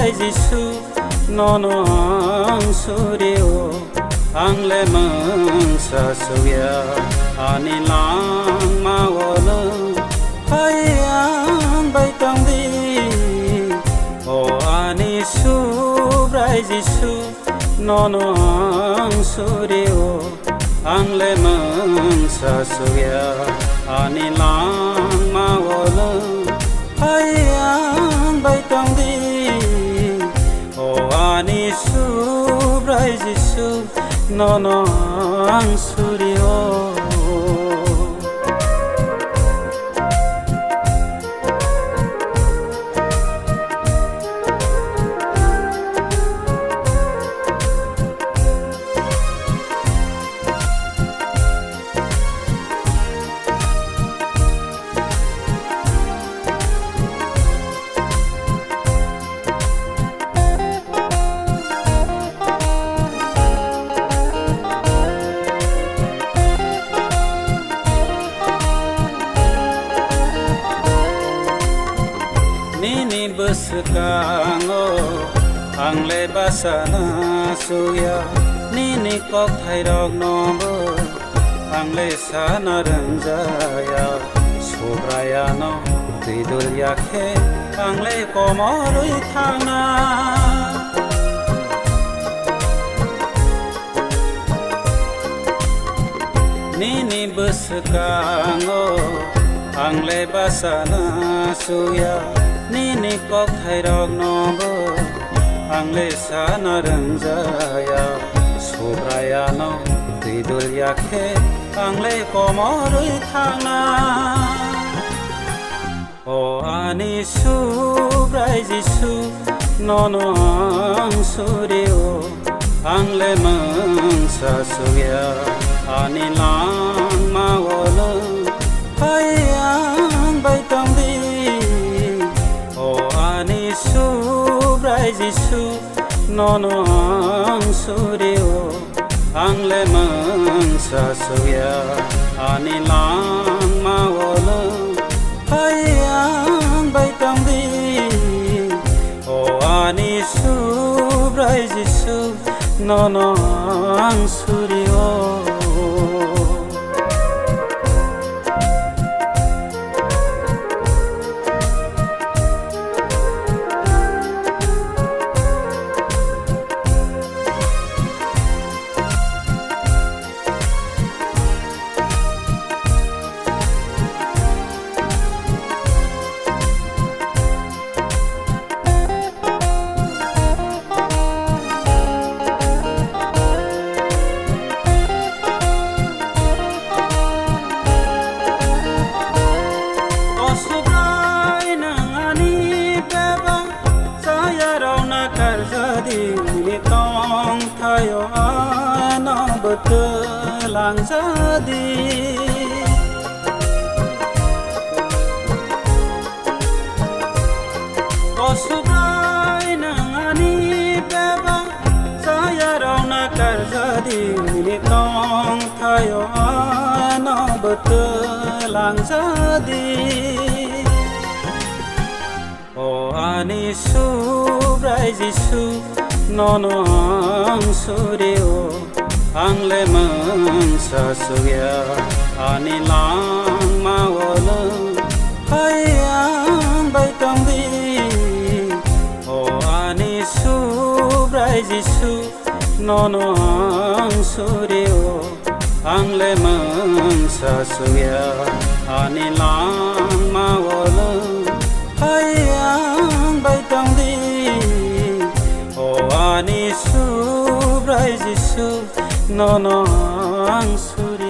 subrai Jisu nono ang suryo ang lemang sa suya anilang mawala hayang baitang di o ani subrai Jisu nono ang suryo ang lemang sa suya anilang mawala hayang baitang di o ani subrai Jisu nono ang suryo Nini besekango ang lebasana suya Nini kok thairok nobo ang lesana ranjaya Sobrayano tidul yakhe ang le komorui thana Nini besekango ang lebasana suya Nini kok thairok nobo ang lesana ranjaya Sobrayano tidul yakhe ang le komorui thana o ani subrai Jisu nono ang suryo ang lemang sa suya anilang mawala hayang baitang di subrai Jisu nono ang suryo ang lemang sa suya anilang mawala hayang baitang di o ani subrai Jisu nono ang suryo tong thayo ana betelang jadi o subrai nangani beba saya rauna kar jadi tong thayo ana betelang jadi o ani subrai Jisu nono ang suryo ang lemang sa suya anilang mawala hayang baitang di o ani subrai Jisu nono ang suryo ang lemang sa suya anilang mawala hayang baitang di ani subrai Jisu nono ang suryo